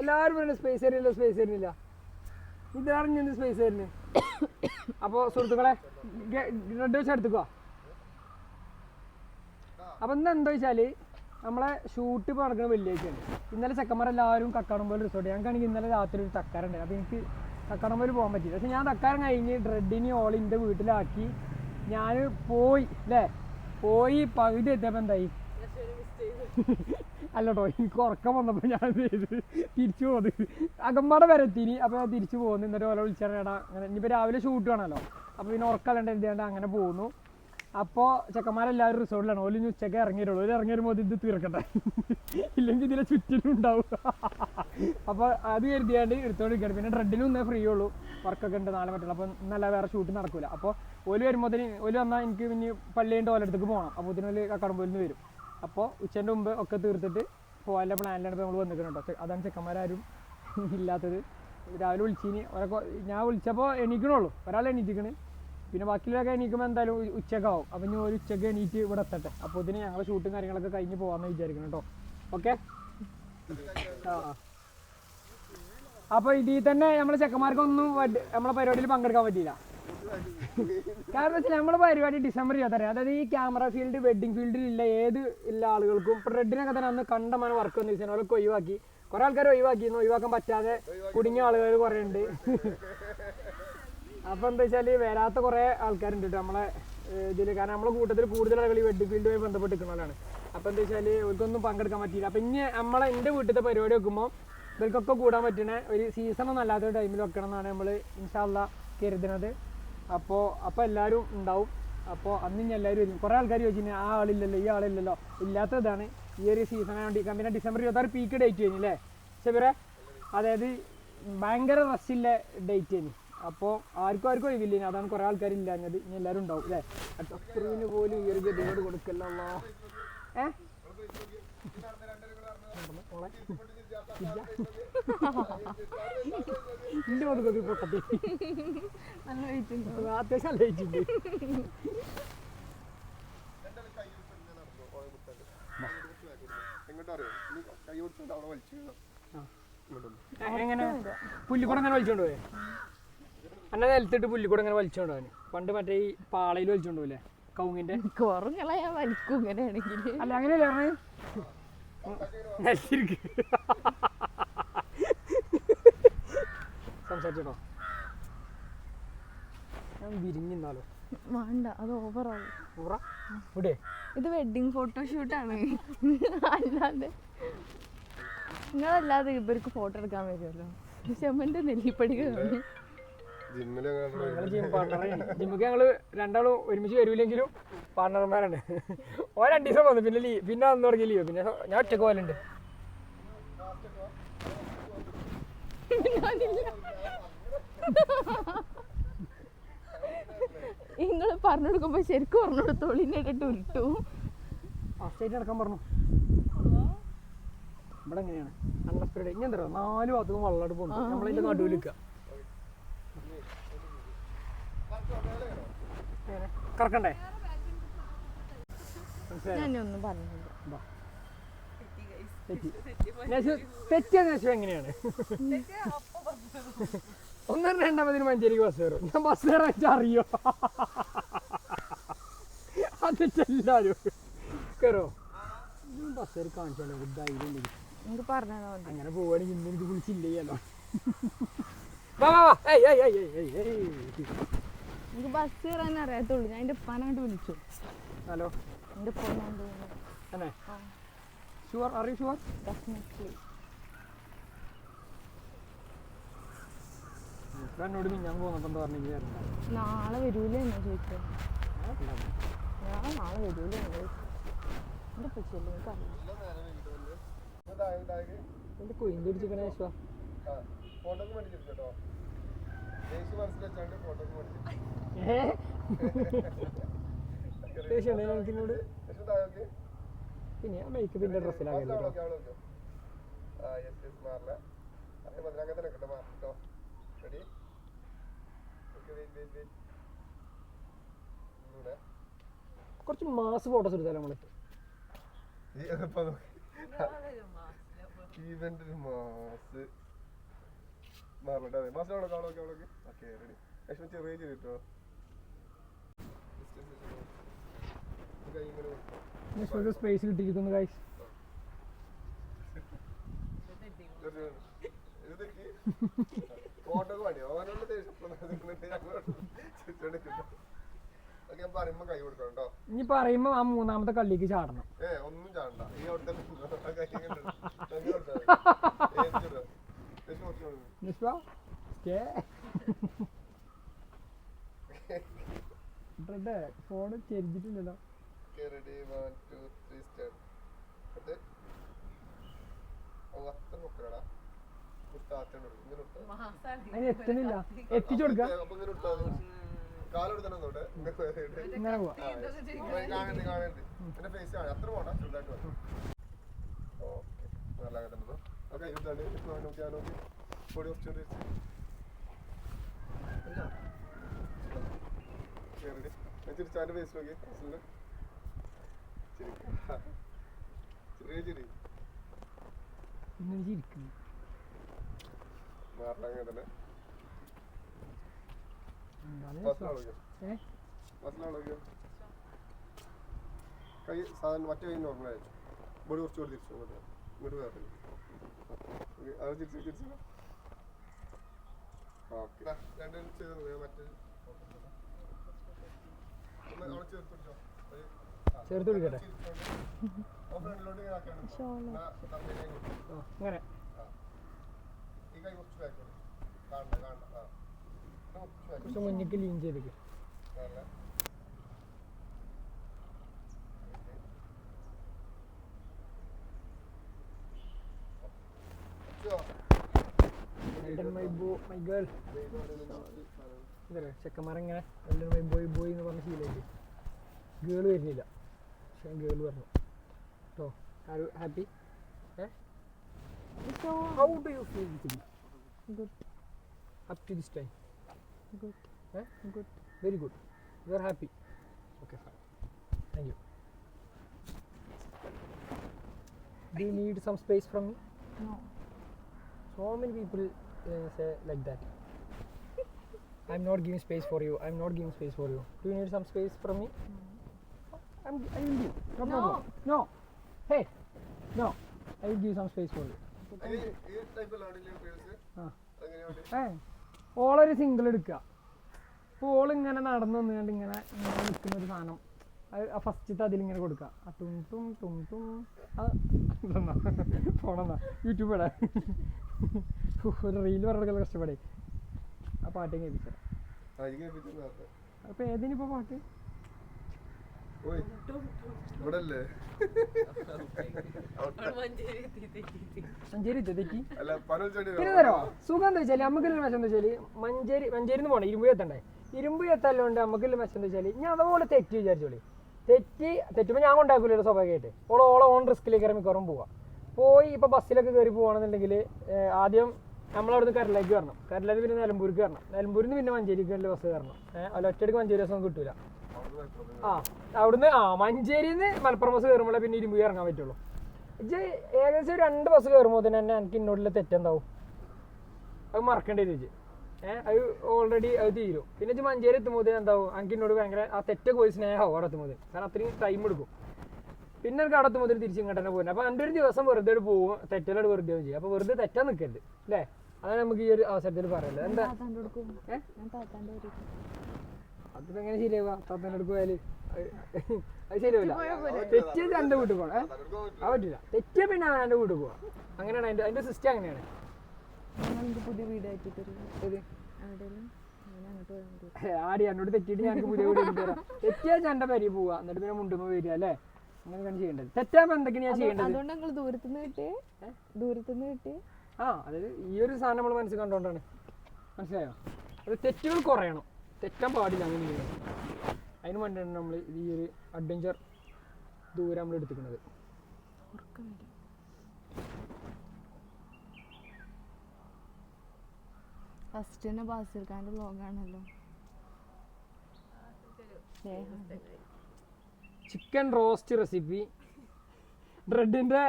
എല്ലാവരും പറയുന്നത് സ്പേസ് തരുന്നില്ല സ്പേസ് തരുന്നില്ല. ഇതറിഞ്ഞ സ്പേസ് തരുന്നു. അപ്പോൾ സുഹൃത്തുക്കളെ റെഡ് വെച്ച് എടുത്തുക്കോ. അപ്പം ഇന്ന് എന്താ വെച്ചാൽ നമ്മളെ ഷൂട്ട് ഇപ്പോൾ നടക്കുന്ന വെള്ളിയാഴ്ചയാണ്. ഇന്നലെ ചെക്കന്മാരെല്ലാവരും കക്കാടംപോയിൽ റിസോർട്ട്. ഞങ്ങൾക്കാണെങ്കിൽ ഇന്നലെ രാത്രി ഒരു തക്കാരുണ്ട്. അപ്പോൾ എനിക്ക് കക്കാടംപോയിൽ പോകാൻ പറ്റില്ല. പക്ഷെ ഞാൻ തക്കാരം കഴിഞ്ഞ് ഡ്രെഡിനെ ഓൾ എൻ്റെ വീട്ടിലാക്കി ഞാൻ പോയി അല്ലേ. പോയി പകുതി എത്തിയപ്പോൾ എന്തായി അല്ലട്ടോ എനിക്ക് ഉറക്കം വന്നപ്പോൾ ഞാൻ തിരിച്ചു പോകുന്നത് അകമ്പാടെ വരെ എത്തിന്. അപ്പോൾ ഞാൻ തിരിച്ചു പോകുന്നു. എന്നിട്ട് ഓരോ വിളിച്ചാടാ അങ്ങനെ ഇനിയിപ്പോൾ രാവിലെ ഷൂട്ട് വേണമല്ലോ. അപ്പോൾ പിന്നെ ഉറക്കമല്ലാണ്ട് എഴുതിയാണ്ട് അങ്ങനെ പോകുന്നു. അപ്പോൾ ചെക്കന്മാരെല്ലാവരും റിസോർട്ടിലാണ്. ഓല് ഇനി ഉച്ചയ്ക്ക് ഇറങ്ങിയിട്ടുള്ളൂ. ഒരു ഇറങ്ങി വരുമ്പോൾ ഇത് തീർക്കട്ടെ, ഇല്ലെങ്കിൽ ഇതിലെ ചുറ്റിനും ഉണ്ടാവും. അപ്പോൾ അത് കരുതിയാണ്ട് എടുത്തോണ്ടിരിക്കുകയാണ്. പിന്നെ ഡ്രെഡിനും ഇന്നേ ഫ്രീ ഉള്ളൂ. വർക്കൊക്കെ ഉണ്ട് നാളെ പറ്റുള്ളൂ. അപ്പോൾ ഇന്നല്ല വേറെ ഷൂട്ട് നടക്കില്ല. അപ്പോൾ ഓല് വരുമ്പോൾ ഓല് വന്നാൽ എനിക്ക് പിന്നെ പള്ളിയുടെ ഓലടുത്തേക്ക് പോകണം. അപ്പോൾ ഇതിനൊരു കക്കാടംപോയിൽ നിന്ന് വരും. അപ്പോൾ ഉച്ചൻ്റെ മുമ്പ് ഒക്കെ തീർത്തിട്ട് പോകാനുള്ള പ്ലാനിലാണ് ഇപ്പോൾ നമ്മൾ വന്നിരിക്കുന്നത് കേട്ടോ. അതാണ് ചെക്കന്മാരും ഇല്ലാത്തത്. രാവിലെ വിളിച്ചിനി ഒരൊക്കെ ഞാൻ വിളിച്ചപ്പോൾ എണീക്കണുള്ളൂ. ഒരാൾ എണീറ്റിക്കണ്. പിന്നെ ബാക്കിയുള്ളവരൊക്കെ എണീക്കുമ്പോൾ എന്തായാലും ഉച്ചക്കാവും. അപ്പം ഇനി ഒരു ഉച്ചക്ക് എണീറ്റ് ഇവിടെ എത്തട്ടെ. അപ്പോൾ ഇതിന് ഞങ്ങൾ ഷൂട്ടും കാര്യങ്ങളൊക്കെ കഴിഞ്ഞ് പോകാമെന്ന് വിചാരിക്കണം കേട്ടോ. ഓക്കെ. അപ്പോൾ ഇതിൽ തന്നെ നമ്മളെ ചെക്കന്മാർക്കൊന്നും നമ്മളെ പരിപാടിയിൽ പങ്കെടുക്കാൻ പറ്റിയില്ല. കാരണം വെച്ചാൽ നമ്മുടെ പരിപാടി ഡിസംബർ 26. അതായത് ഈ ക്യാമറ ഫീൽഡ് വെഡിങ് ഫീൽഡിലുള്ള ഏത് ഉള്ള ആളുകൾക്കും ഇപ്പോൾ റെഡിനൊക്കെ തന്നെ അന്ന് കണ്ടമാന വർക്ക് വന്നു വെച്ചാൽ അവരൊക്കെ ഒഴിവാക്കി. കുറേ ആൾക്കാർ ഒഴിവാക്കിയിരുന്നു. ഒഴിവാക്കാൻ പറ്റാതെ കുടുങ്ങിയ ആളുകൾ കുറേ ഉണ്ട്. അപ്പോൾ എന്താ വെച്ചാൽ വരാത്ത കുറേ ആൾക്കാരുണ്ട് കേട്ടോ നമ്മളെ ഇതിൽ. കാരണം നമ്മളെ കൂട്ടത്തിൽ കൂടുതൽ ആളുകൾ ഈ വെഡിങ് ഫീൽഡുമായി ബന്ധപ്പെട്ട് നിൽക്കുന്നവരാണ്. അപ്പോൾ എന്താ വെച്ചാൽ ഇവർക്കൊന്നും പങ്കെടുക്കാൻ പറ്റിയില്ല. അപ്പം ഇനി എൻ്റെ വീട്ടിലത്തെ പരിപാടി വെക്കുമ്പോൾ ഇവർക്കൊക്കെ കൂടാൻ പറ്റണ ഒരു സീസണൊന്നും അല്ലാത്ത ടൈമിൽ വെക്കണം എന്നാണ് നമ്മൾ ഇൻഷാ അല്ലാഹ് കരുതുന്നത്. അപ്പോൾ എല്ലാവരും ഉണ്ടാവും. അപ്പോൾ അന്ന് ഇനി എല്ലാവരും വരും. കുറേ ആൾക്കാർ ചോദിച്ചിന് ആ ആളില്ലല്ലോ ഈ ആളില്ലല്ലോ. ഇല്ലാത്തതാണ് ഈ ഒരു സീസൺ ആയതുകൊണ്ട്. പിന്നെ ഡിസംബർ 26 പീക്ക് ഡേറ്റ് കഴിഞ്ഞു അല്ലേ ശബിറെ? അതായത് ഭയങ്കര റഷില്ല ഡേറ്റ് കഴിഞ്ഞു. അപ്പോൾ ആർക്കും ഒഴിവില്ല. അതാണ് കുറേ ആൾക്കാരില്ലാഞ്ഞത്. ഇനി എല്ലാവരും ഉണ്ടാവും അല്ലേ. അത്രവിന് പോലും ഈ ഒരു ഗതിയോട് കൊടുക്കല്ലോ. ഇന്റെ കൊടുക്കത്തി പൊട്ടത്തി അത്യാവശ്യം നല്ല വെച്ചിട്ടുണ്ട്. എങ്ങനെ പുല്ലിക്കൂടെ അങ്ങനെ വലിച്ചോണ്ട് പോയേ? എന്നെ നിലത്തിട്ട് പുല്ലിക്കൂടെ അങ്ങനെ വലിച്ചോണ്ട് പോകാൻ. പണ്ട് മറ്റേ ഈ പാളയിൽ വലിച്ചോണ്ട് പോലേ കവുങ്ങിന്റെ. കുറഞ്ഞളയാ വലിക്കും ഇങ്ങനെയാണെങ്കിൽ. അല്ല അങ്ങനെയല്ലേ പറഞ്ഞത്? നിലത്തിരിക്ക് സംസാരിച്ചോ. ഞാൻ വിരിഞ്ഞാലോ വേണ്ട, അത് ഓവറാവും. ഇവിടെ ഇത് വെഡിങ് ഫോട്ടോഷൂട്ടാണ്. അല്ലാതെ നിങ്ങളല്ലാതെ ഇവർക്ക് ഫോട്ടോ എടുക്കാൻ വരുമല്ലോ. ചെമ്മന്റെ നെല്ലിപ്പടികളാണ്. ജിമ്മിക്ക് ഞങ്ങള് രണ്ടാളും ഒരുമിച്ച് വരൂലെങ്കിലും പാർട്ണർമാരാണ്. 2 ദിവസം വന്നു. പിന്നെ വന്നു തുടങ്ങി ലീവ്. പിന്നെ ഞാൻ ഒറ്റക്ക് പോലുണ്ട്. നിങ്ങൾ പറഞ്ഞു കൊടുക്കുമ്പോ ശരിക്കും പറഞ്ഞു കൊടുത്തോളി. ഇട്ടിട്ട് ഉരുട്ടു ഫസ്റ്റ് നടക്കാൻ പറഞ്ഞു. ഇവിടെ എങ്ങനെയാണ് അൺഎക്സ്പെക്ടഡ്. ഇനി എന്താ 4 ഭാഗത്തും വള്ളാട് പോകുന്നു. നമ്മളതിന്റെ നടുവിൽ നിൽക്കുക. കറക്കണ്ടേ? ഞാനൊന്നും പറഞ്ഞില്ല. തെറ്റിയെന്ന് വെച്ചാൽ എങ്ങനെയാണ്? 1:02 മഞ്ചേരിക്ക് ബസ് കയറും. ഞാൻ ബസ് കയറാൻ വെച്ചാൽ അറിയോ? അത് എല്ലാവരും കയറോ? ബസ് കയറി കാണിച്ചാലോ ധൈര്യം എനിക്ക് പറഞ്ഞാൽ മതി. അങ്ങനെ പോവുകയാണെങ്കിൽ ഇന്ന് എനിക്ക് വിളിച്ചില്ലല്ലോ. എനിക്ക് ബസ് കയറാൻ അറിയാത്തുള്ളൂ. ഞാൻ എൻ്റെ ഉപ്പാനോട് വിളിച്ചു. ഹലോ എൻ്റെ ഉപ്പാനോട് അല്ലേ? Sure? Are you sure? Definitely. എന്നോട് ഞാൻ പോകുന്നുണ്ടെന്ന് പറഞ്ഞു. നാളെ വരൂലേ എന്നാ ചോദിച്ചത്. ഞാൻ നാളെ വരൂലേ എന്നാ ചോദിച്ചത്. എൻ്റെ പച്ചല്ലേ എനിക്കറിയാം. എന്റെ കുയിന്തി പിടിച്ചിരിക്കണ യേശുവാ. ഫോട്ടോക്ക് വേണ്ടി ചിരിച്ചോ. യേശു മനസ്സിൽ വെച്ചാണ്ട് ഫോട്ടോക്ക് വേണ്ടി ദേഷ്യം എനിക്കിനോട്. യേശു താഴോക്ക് പിന്നെ ഞാൻ മേക്കപ്പിന്റെ ഡ്രസ്സിലാകല്ലോ. മാറില്ല അതേമാതിരി അങ്ങനെ തന്നെ കേട്ടോ മാറിട്ടോ. റെഡി കുറച്ച് മാസ് ഫോട്ടോസ് എടുത്താലോ നമ്മള്. ഇവന്റെ ഒരു മാസ് മാറില്ല. അതെ മാസിനോളൊക്കെ അവളൊക്കെ അവളൊക്കെ ഓക്കെ റെഡി. ലക്ഷ്മി ചെറിയ ചെയ്തിട്ടോ. സ്പേസ് കിട്ടിയിരിക്കുന്നു ഗൈസ്. ഫോട്ടോക്ക് വേണ്ടിയോ അവനോട് പറയുമ്പോ കൈ കൊടുക്കണം കേട്ടോ. ഇനി പറയുമ്പോ ആ മൂന്നാമത്തെ കള്ളിക്ക് ചാടണം. ഒന്നും ചാടണ്ട. ഈ അവിടെ ഫോണ് ചെരിഞ്ഞിട്ടില്ലല്ലോ. അതിന് എത്തണില്ല. എത്തിച്ചു കൊടുക്ക. ഇങ്ങനെ പോവാ. അത്ര പോണ്ട ചെറുതായിട്ട് ഓക്കെ പൊടി കുറച്ചുകൂടി ചിരിച്ചാൻ്റെ ഫേസ് നോക്കി ചെറിയ ചിരി ഇങ്ങനെ ചിരിക്കുന്നു. മാറില്ല തന്നെ കൈ സാധാരണ മറ്റേ കൈ നോർമലായി ബോഡി കുറച്ചുകൂടി തിരിച്ചു ഇങ്ങോട്ട് വേറെ അത് തിരിച്ചു തിരിച്ചു. ഓക്കെ രണ്ടും ചെയ്ത് മറ്റേ ചേർത്ത് പിടിക്കട്ടെ. അങ്ങനെ ഈ കൈ കുറച്ച് ബാക്ക് കാണണ്ട കാണണ്ട. കുറച്ച് മുന്നിക്ക് ലീൻ ചെയ്തേക്ക്. മൈ ഗേൾ എന്താ ചെക്കന്മാരെങ്ങനെ എല്ലാവരും മൈ ബോയ് ബോയ് എന്ന് പറഞ്ഞ ശീലമായിട്ട് ഗേള് വരുന്നില്ല. പക്ഷെ ഗേള് പറഞ്ഞു കേട്ടോ. Are you happy? How do you feel Good. up to this time? Good. Good. Very good. You are happy? Okay, fine. Thank you. Do you need some space from me? No. So many people say like that. I'm not giving space for you. I'm not giving space for you. Do you need some space from me? I will give. No problem. No. Hey. No. I will give some space for you. ഓളൊരു single എടുക്കുക. അപ്പോൾ ഓളിങ്ങനെ നടന്നു വന്നുകൊണ്ട് ഇങ്ങനെ നിൽക്കുന്ന ഒരു സാധനം ആ ഫസ്റ്റത്തെ അതിലിങ്ങനെ കൊടുക്കുക. ആ തും തും തും തും ഫോണെന്നാ യൂട്യൂബിടെ ഒരു റീൽ പറഞ്ഞെടുക്കൽ കഷ്ടപ്പെടേ. ആ പാട്ടും കേൾപ്പിച്ചത്. അപ്പോൾ ഏതിനിപ്പോൾ പാട്ട് മഞ്ചേരി തെറ്റി പിന്നെ തരോ സുഖം എന്താ വെച്ചാൽ നമുക്കൊരു മെച്ചം എന്താ വെച്ചാൽ മഞ്ചേരിന്ന് പോകണം ഇരുമ്പ് എത്തണ്ടേ. ഇരുമ്പ് എത്തല്ലോണ്ട് നമുക്കൊരു മെച്ചം എന്താ വെച്ചാൽ ഞാൻ അതുപോലെ തെറ്റ് വിചാരിച്ചോളി. തെറ്റുമ്പോൾ ഞാൻ കൊണ്ടാക്കൂലോ സ്വാഭാവികമായിട്ട്. ഓളെ ഓൺ റിസ്കിലേക്ക് മിക്കവാറും പോവാം. പോയി ഇപ്പോൾ ബസ്സിലൊക്കെ കയറി പോകണമെന്നുണ്ടെങ്കിൽ ആദ്യം നമ്മളവിടുന്ന് കരലേക്ക് വരണം. കരലേക്ക് പിന്നെ നിലമ്പൂർക്ക് വരണം. നിലമ്പൂരിൽ നിന്ന് പിന്നെ മഞ്ചേരിക്ക് വേണ്ടി ബസ് കയറണം. അല്ല ഒറ്റയ്ക്ക് മഞ്ചേരി ബസ്സൊന്നും കിട്ടൂല. അവിടുന്ന് മഞ്ചേരിയിൽ നിന്ന് മലപ്പുറം ബസ് കയറുമ്പോഴേ പിന്നെ ഇരുമ്പ് ഇറങ്ങാൻ പറ്റുള്ളൂ. ഏകദേശം 2 ബസ് കയറുമ്പോൾ തന്നെ എനിക്ക് ഇന്നോടുള്ള തെറ്റെന്താവും അത് മറക്കേണ്ടി വരും. അത് ഓൾറെഡി അത് തീരും. പിന്നെ മഞ്ചേരി എത്തുമ്പോൾ എന്താവും എനിക്ക് എന്നോട് ഭയങ്കര ആ തെറ്റ പോയി സ്നേഹമാവും അവിടെ എത്തുമ്പോൾ. കാരണം അത്രയും ടൈം എടുക്കും. പിന്നെ എനിക്ക് അവിടെ എത്തുമ്പോൾ തിരിച്ച് ഇങ്ങോട്ട് തന്നെ പോകുന്നത്. അപ്പോൾ എൻ്റെ ഒരു ദിവസം വെറുതെ പോകും. തെറ്റലോട് വെറുതെ ചെയ്യും. അപ്പോൾ വെറുതെ തെറ്റാൻ നിൽക്കരുത് അല്ലേ? അതാണ് നമുക്ക് ഈ ഒരു അവസരത്തിൽ പറയുന്നത്. എന്താ അതിപ്പോ എങ്ങനെ ശരിയാവുക? താത്തൻ്റെ അടുത്ത് പോയാല് അത് ശരിയാവില്ല. തെറ്റിയത് എൻ്റെ വീട്ടിൽ പോകണം. അത് പറ്റില്ല. തെറ്റിയ പിന്നെ എൻ്റെ വീട്ടിൽ പോവാം. അങ്ങനെയാണ് അതിൻ്റെ സിസ്റ്റം. അങ്ങനെയാണ്. പുതിയ വീട് ആടി എന്നോട് തെറ്റിയിട്ട് ഞങ്ങൾക്ക് പുതിയ വീട് എടുത്തു തരാം. തെറ്റിയാൽ എൻ്റെ പേരിൽ പോവാ. എന്നിട്ട് പിന്നെ മുണ്ടുമ്പോൾ വരിക അല്ലേ? അങ്ങനെയൊക്കെയാണ് ചെയ്യേണ്ടത്. തെറ്റാകുമ്പോൾ എന്തൊക്കെയാണ് ഞാൻ ചെയ്യേണ്ടത്? അതുകൊണ്ട് ഞങ്ങൾ ദൂരത്തുനിന്ന് കിട്ടിയേ ആ അതായത് ഈ ഒരു സാധനം നമ്മൾ മനസ്സിൽ കണ്ടുകൊണ്ടാണ്. മനസ്സിലായോ? അത് തെറ്റുകൾ കുറയണം, തെറ്റാൻ പാടില്ല. അങ്ങനെ ചെയ്യണം. അതിന് വേണ്ടിയാണ് നമ്മൾ ഈ ഒരു അഡ്വഞ്ചർ ദൂരം നമ്മൾ എടുത്തിരിക്കുന്നത്. ഫസ്റ്റ് തന്നെ ബാസിൽ ഖാന്റെ വ്ലോഗാണല്ലോ. ചിക്കൻ റോസ്റ്റ് റെസിപ്പി ബ്രെഡിന്റെ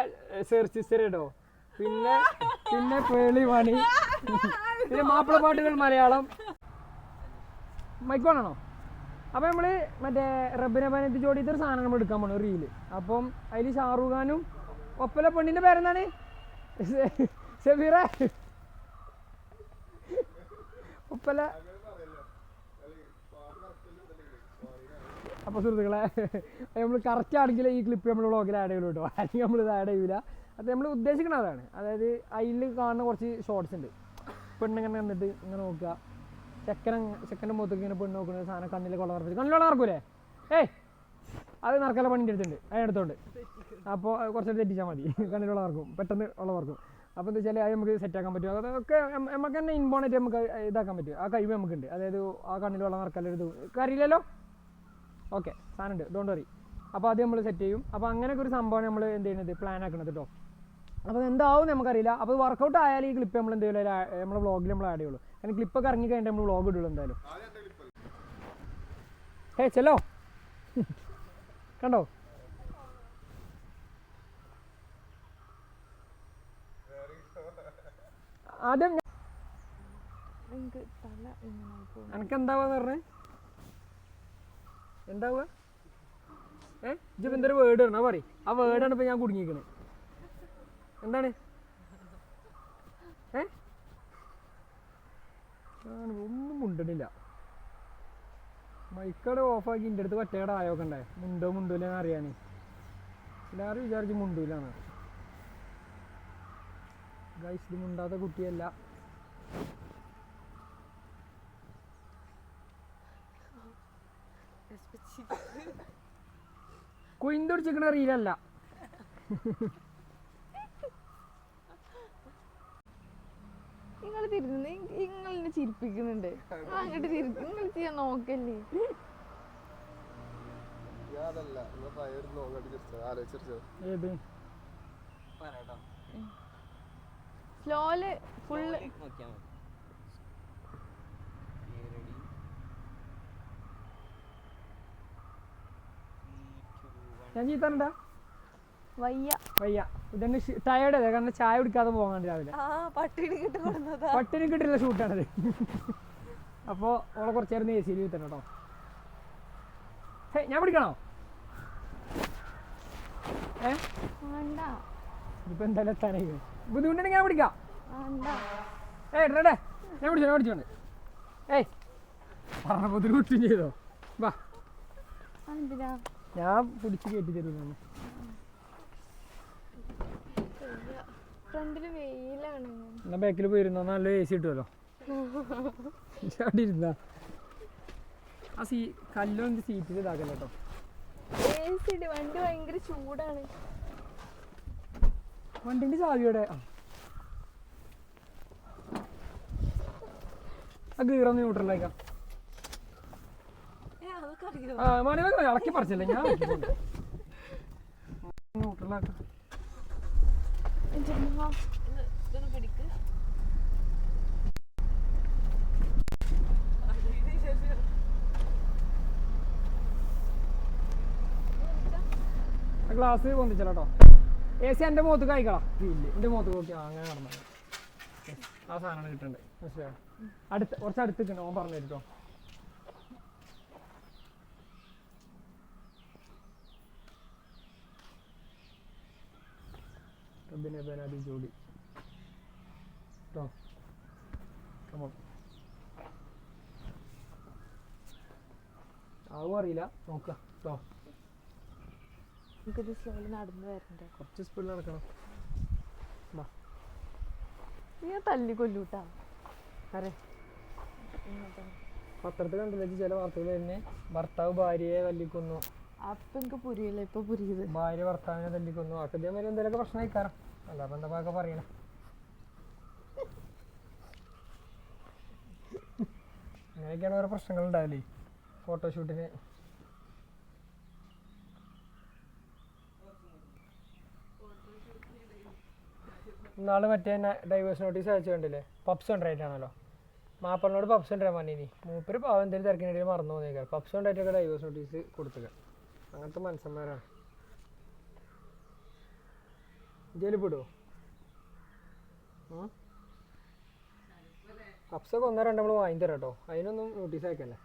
സെർച്ച് ഹിസ്റ്ററി ഇടോ, പിന്നെ പേളി പണി, പിന്നെ മാപ്പിളപ്പാട്ടുകൾ മലയാളം. മൈക്കോണാണോ? അപ്പം നമ്മൾ മറ്റേ റബ്ബിനെ പതിനെട്ട് ജോഡി ഇതൊരു സാധനം നമ്മൾ എടുക്കാൻ പോകണം റീല്. അപ്പം അതിൽ ഷാറൂഖ് ഖാനും ഒപ്പല പെണ്ണിന്റെ പേരെന്താണ്? ഷബീറ. ഒപ്പല. അപ്പോൾ സുഹൃത്തുക്കളെ, നമ്മൾ കറക്റ്റ് ആണെങ്കിൽ ഈ ക്ലിപ്പ് നമ്മൾ വ്ളോഗിൽ ആഡ് ചെയ്യുള്ളൂ കേട്ടോ, അല്ലെങ്കിൽ നമ്മളിത് ആഡ് ചെയ്യില്ല. അത് നമ്മൾ ഉദ്ദേശിക്കുന്നത് അതാണ്. അതായത് അതിൽ കാണുന്ന കുറച്ച് ഷോർട്സ് ഉണ്ട്. പെണ്ണിങ്ങനെ നിന്നിട്ട് ഇങ്ങനെ നോക്കുക, ചെക്കൻ്റെ മുഖത്തേക്ക് ഇങ്ങനെ പെണ്ണ് നോക്കുന്ന സാധനം കണ്ണിൽ കൊള്ളവർപ്പിച്ച് കണ്ണിലുള്ള നടക്കൂലേ? അത് നടക്കാനുള്ള പണിൻ്റെ അടുത്തുണ്ട്, അതിനടുത്തോണ്ട്. അപ്പോൾ കുറച്ചൊരു തെറ്റിച്ചാൽ മതി, കണ്ണിലുള്ള നടക്കും, പെട്ടെന്ന് ഉള്ളവർക്കും. അപ്പോൾ എന്താ വെച്ചാൽ അത് നമുക്ക് സെറ്റാക്കാൻ പറ്റും. അതൊക്കെ നമുക്ക് തന്നെ ഇമ്പോണായിട്ട് നമുക്ക് ഇതാക്കാൻ പറ്റും. ആ കഴിവ് നമുക്കുണ്ട്. അതായത് ആ കണ്ണിൽ വെള്ളം നടക്കാനൊരു കാര്യമില്ലല്ലോ. ഓക്കെ, സാധനമുണ്ട്, ഡോണ്ട് വറി. അപ്പോൾ അത് നമ്മൾ സെറ്റ് ചെയ്യും. അപ്പോൾ അങ്ങനെയൊക്കെ ഒരു സംഭവം നമ്മൾ എന്ത് ചെയ്യുന്നത്, പ്ലാൻ ആക്കണത് കേട്ടോ. അപ്പോൾ എന്താവും നമുക്കറിയില്ല. അപ്പോൾ വർക്കൗട്ട് ആയാലും ഈ ക്ലിപ്പ് നമ്മൾ എന്തെങ്കിലും നമ്മുടെ വ്ളോഗിൽ നമ്മൾ ആഡ് ചെയ്യുള്ളൂ. കാരണം ക്ലിപ്പൊക്കെ ഇറങ്ങി കഴിഞ്ഞിട്ട് നമ്മൾ വ്ളോഗ് ഇടുള്ളൂ എന്തായാലും. ചെല്ലോ കണ്ടോ? ആദ്യം എനക്കെന്താവാന്ന് പറഞ്ഞേ? എന്താവുക? ഇജ്ജ് എന്തൊരു വേർഡ് ഇടണം, പറയും. ആ വേർഡാണ് ഇപ്പൊ ഞാൻ കുടുങ്ങിയിരിക്കണേ. എന്താണ്? ഒന്നും മുണ്ടണില്ല. മൈക്കടെ ഓഫാക്കി എൻ്റെ അടുത്ത് ഒറ്റയുടെ ആയോക്കണ്ടേ, മുണ്ടൂലെന്ന് അറിയാന്. എല്ലാവരും വിചാരിച്ച് മുണ്ടൂലാണ്. ഗൈസ്, ഇത് മുണ്ടാത്ത കുട്ടിയല്ല. കുയിന്തൊടിച്ചിരിക്കണ റീലല്ല. നിങ്ങൾ തിരുന്ന് നിങ്ങളെന്നെ ചിരിപ്പിക്കുന്നുണ്ട്. അങ്ങോട്ട് നിങ്ങൾ ചെയ്യാൻ നോക്കല്ലേ. സ്ലോയില് ഫുള്ള് ഞാൻ ചീത്തണ്ടാ വയ്യ. ഇതന്നെ ടയേർഡ് അല്ലേ, കാരണം ചായ കുടിക്കാതെ പോകാൻ രാവിലെ. പട്ടിണി കിട്ടില്ല ഷൂട്ടാണത്. അപ്പോൾ ഓളെ കുറച്ച് നേരം എ സിയിൽ തന്നെ കേട്ടോ. ഞാൻ പിടിക്കണോ? ഇപ്പൊ എന്തായാലും എത്താനേ ബുദ്ധിമുട്ടുണ്ടെങ്കിൽ ഞാൻ പിടിക്കാം. ഞാൻ പിടിച്ചോണ്ട് പറഞ്ഞ ബുദ്ധിമുട്ടും ചെയ്തോ. വാ, ഞാൻ പിടിച്ച് കയറ്റി തരുന്നു. എന്നാ ബാക്കിൽ പോയിരുന്നോ, നല്ല എ സി കിട്ടുമല്ലോ. ചാടി ഇരുന്നാ ആ കല്ലൊന്നും സീറ്റിൽ ഇതാക്കല്ലോ കേട്ടോ. വണ്ടി ഭയങ്കര ചൂടാണ്. വണ്ടിന്റെ ചാവിയോടെ ആ ഗീറൊന്ന് ന്യൂട്രലാക്കാം. ഇളക്കി പറിച്ചല്ലേ, ഞാൻ ന്യൂട്രലാക്കാം. ഗ്ലാസ് പൊന്തിച്ചല്ലോ കേട്ടോ. എ സി എൻ്റെ മുഖത്ത് കഴിക്കണം. ഇല്ല, എൻ്റെ മുഖത്ത് നോക്കി അങ്ങനെ നടന്നത്. ആ സാധനമാണ് കിട്ടണ്ടേ, മനസ്സിലായോ? കുറച്ച് അടുത്ത് നിൽക്കണം, ഓൻ പറഞ്ഞു തരുട്ടോ. റബ്ബിനെ ബനാദി ജോഡി കേട്ടോ. കമോൺ, ആവും അറിയില്ല, നോക്കാം കേട്ടോ. നടന്നു വരണ്ടേ, കുറച്ച് സ്പീഡിൽ നടക്കണം. ഞാൻ തല്ലി കൊല്ലൂട്ടാ. പത്രത്തിൽ കണ്ടില്ലേ ചില വാർത്തകൾ തന്നെ, ഭർത്താവ് ഭാര്യയെ തല്ലിക്കൊന്നു, അപ്പൊ എനിക്ക് പുരിയില്ല ഇപ്പൊ പുരിയത്. ഭാര്യ ഭർത്താവിനെ തല്ലിക്കൊന്നു ആൾക്ക് ഇതേമാതിരി എന്തെങ്കിലുമൊക്കെ പ്രശ്നം ആയിക്കാരം. അല്ല അപ്പൊ എന്താ ഒക്കെ പറയണേ. അങ്ങനെയൊക്കെയാണ് ഓരോ പ്രശ്നങ്ങൾ ഉണ്ടാവില്ലേ ഫോട്ടോഷൂട്ടിന്. നാളെ മറ്റേ ഡൈവേഴ്സ് നോട്ടീസ് അയച്ചു കണ്ടില്ലേ? പപ്സ് ഉണ്ടായിട്ടാണല്ലോ. മാപ്പിളിനോട് പപ്സ് ഉണ്ടാൻ പറഞ്ഞിനി. മൂപ്പര് പാവം എന്തെങ്കിലും തിരക്കിനിടയിൽ മറന്നു പോകുന്നേക്കാം. പപ്സ് ഉണ്ടായിട്ടൊക്കെ ഡൈവേഴ്സ് നോട്ടീസ് കൊടുത്തുക. അങ്ങനത്തെ മനുഷ്യന്മാരാണ്. ജയിലിൽ പെടുവോ? പപ്സൊക്കെ 1-2 നമ്മൾ വാങ്ങി തരാം കേട്ടോ. അതിനൊന്നും നോട്ടീസ് അയക്കല്ലേ.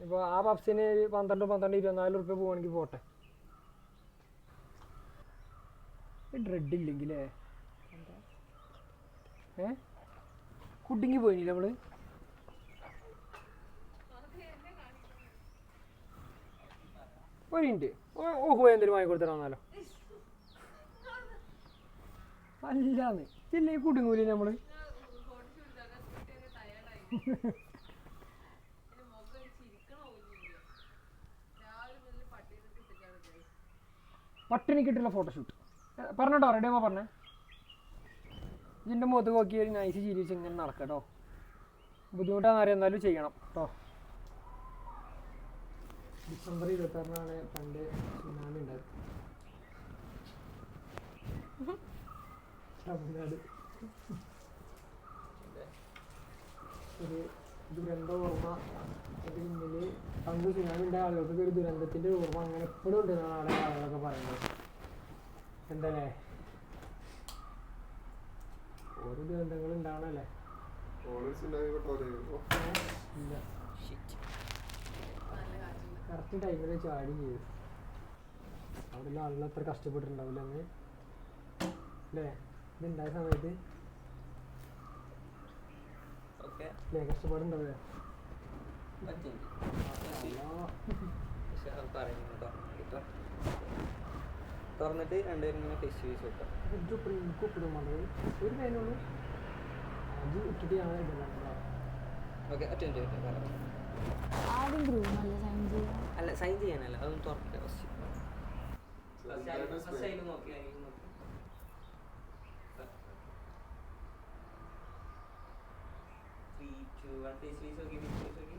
ഇപ്പോൾ ആ പപ്സിന് 12-24 റുപ്യ പോവാണെങ്കിൽ പോട്ടെ. ഡ്രെഡ് ഇല്ലെങ്കിലേ കുടുങ്ങി പോയില്ല നമ്മള്. ഒരു മിനിറ്റ്. ഓഹോ എന്തെങ്കിലും വാങ്ങി കൊടുത്തിട്ടാണല്ലോ. അല്ലാന്ന് ഇല്ലേ കുടുങ്ങൂലേ നമ്മള്. പട്ടിണി കിട്ടുള്ള ഫോട്ടോഷൂട്ട് പറഞ്ഞോ. റെഡിയാ പറഞ്ഞേ. ഇതിൻ്റെ മുഖത്ത് നോക്കി ഒരു നൈസ് ചിരിച്ച് ഇങ്ങനെ നടക്കട്ടോ. ബുദ്ധിമുട്ടാന്ന് അറിയാം, എന്നാലും ചെയ്യണം കേട്ടോ. ഡിസംബർ 26-നാണ് പണ്ട് സുനാമി ഉണ്ടായത് തമിഴ്നാട്. ഒരു ദുരന്ത ഓർമ്മ അതിന് മുന്നിൽ പണ്ട് സുനാമി ഉണ്ടായ ആളുകൾക്ക് ഒരു ദുരന്തത്തിൻ്റെ ഓർമ്മ അങ്ങനെ എപ്പോഴും ഉണ്ടെന്നാണ് അവിടെ ആളുകളൊക്കെ പറയുന്നത്. എന്തല്ലേ ഓരോ ദുരന്തങ്ങൾ ഉണ്ടാവണല്ലേ. ഇല്ല കറക്റ്റ് ടൈമിൽ ചാടി ചെയ്തു. അവിടെ ആളുകൾ അത്ര കഷ്ടപ്പെട്ടിട്ടുണ്ടാവില്ല അന്ന് അല്ലേ? ഇതുണ്ടായ സമയത്ത് അല്ലേ കഷ്ടപ്പാടുണ്ടാവില്ല. തുറന്നിട്ട് രണ്ടുപേരും ഇങ്ങനെ ഫിഷ് വീസ് വെക്കാം. ഒരു പേരുള്ളൂ അത് ഇട്ടിട്ട് ഞാൻ ഓക്കെ ഒറ്റ ആദ്യം ഗ്രൂം അല്ല സൈൻ ചെയ്യാൻ. അല്ല സൈൻ ചെയ്യാനല്ല, അതൊന്നും തുറക്കില്ല. ഫസ്റ്റ് അതിൽ നോക്കി ഫേസ് വീസ് നോക്കി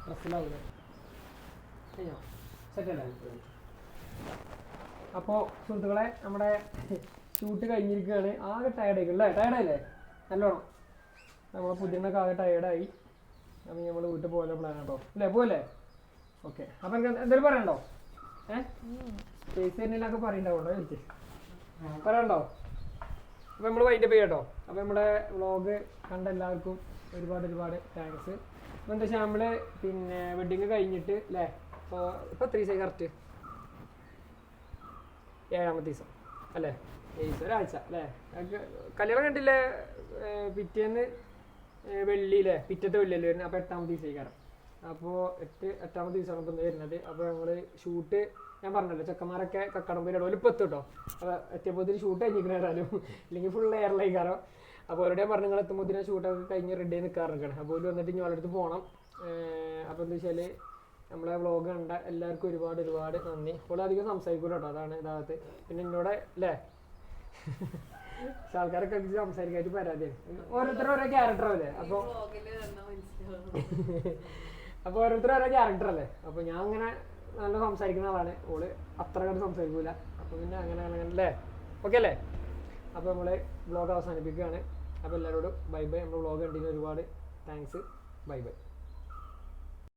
ഡ്രസ്സിലാവൂലേ? അയ്യോ സെറ്റല്ലേ? അപ്പോൾ സുഹൃത്തുക്കളെ നമ്മുടെ ഷൂട്ട് കഴിഞ്ഞിരിക്കുകയാണ്. ആകെ ടയർഡായിരിക്കും അല്ലേ? ടയർഡായില്ലേ നല്ലോണം? നമ്മളെ പുതിയനൊക്കെ ആകെ ടയർഡായി. അപ്പം നമ്മൾ വീട്ടിൽ പോലെ പ്ലാൻ കേട്ടോ അല്ലേ? പോലെ ഓക്കെ. അപ്പം എനിക്ക് എന്തെങ്കിലും പറയണ്ടോ? സ്പേസ് തന്നെയൊക്കെ പറയണ്ടാവുണ്ടോ എനിക്ക് പറയണ്ടോ? അപ്പോൾ നമ്മൾ വൈൻഡപ്പ് ചെയ്യാം കേട്ടോ. അപ്പോൾ നമ്മുടെ വ്ളോഗ് കണ്ട എല്ലാവർക്കും ഒരുപാട് താങ്ക്സ്. അപ്പോൾ എന്താ വെച്ചാൽ നമ്മൾ പിന്നെ വെഡിങ് കഴിഞ്ഞിട്ട് അല്ലേ ഇപ്പോൾ 3 ദിവസമായി കറക്റ്റ് 7ാമത്തെ ദിവസം അല്ലേ? 7 ദിവസം ഒരാഴ്ച അല്ലേ? കല്യാണം കണ്ടില്ലേ? പിറ്റേന്ന് വെള്ളിയില്ലേ? പിറ്റത്തെ വെള്ളിയല്ലേ വരുന്നത്? അപ്പോൾ 8ാമത്തെ ദിവസമായി കാരണം. അപ്പോൾ 8ാമത്തെ ദിവസമാണ് ഇപ്പോൾ വരുന്നത്. അപ്പോൾ ഞങ്ങൾ ഷൂട്ട് ഞാൻ പറഞ്ഞല്ലോ ചെക്കന്മാരൊക്കെ കക്കടമ്പയിലോ ഇപ്പോൾ എത്തും കേട്ടോ. അപ്പോൾ എത്തിയപ്പോൾ ഷൂട്ട് കഴിഞ്ഞിരിക്കണേരാലും ഇല്ലെങ്കിൽ ഫുൾ എയർലൈൻ കാരണം. അപ്പോൾ അവരുടെ പറഞ്ഞു നിങ്ങൾ എത്തുമ്പോൾ ഷൂട്ടൊക്കെ കഴിഞ്ഞ് റെഡി ആയി നിൽക്കാറുണ്ട്. അപ്പോൾ ഒരു വന്നിട്ട് ഇനി അവരുടെ അടുത്ത് പോകണം. അപ്പോൾ എന്താ വെച്ചാൽ നമ്മളെ വ്ളോഗ് കണ്ട എല്ലാവർക്കും ഒരുപാട് നന്ദി. അപ്പോൾ അധികം സംസാരിക്കൂല കേട്ടോ, അതാണ് ഇതാകത്ത്. പിന്നെ എന്നോട് അല്ലേ പക്ഷെ ആൾക്കാരൊക്കെ സംസാരിക്കാനായിട്ട് പരാതിയാണ്. ഓരോരുത്തരും ഓരോ ക്യാരക്ടറല്ലേ? അപ്പോൾ അപ്പോൾ ഓരോരുത്തരും ഓരോ ക്യാരക്ടറല്ലേ? അപ്പോൾ ഞാൻ അങ്ങനെ നല്ല സംസാരിക്കുന്ന ആളാണ്. ഓള് അത്ര കണ്ട് സംസാരിക്കൂല. അപ്പോൾ പിന്നെ അങ്ങനെ അല്ലേ? ഓക്കെ അല്ലേ? അപ്പോൾ നമ്മൾ വ്ളോഗ് അവസാനിപ്പിക്കുകയാണ്. അപ്പോൾ എല്ലാവരോടും ബൈ. നമ്മുടെ വ്ളോഗ് കണ്ടതിന് ഒരുപാട് താങ്ക്സ്. ബൈ.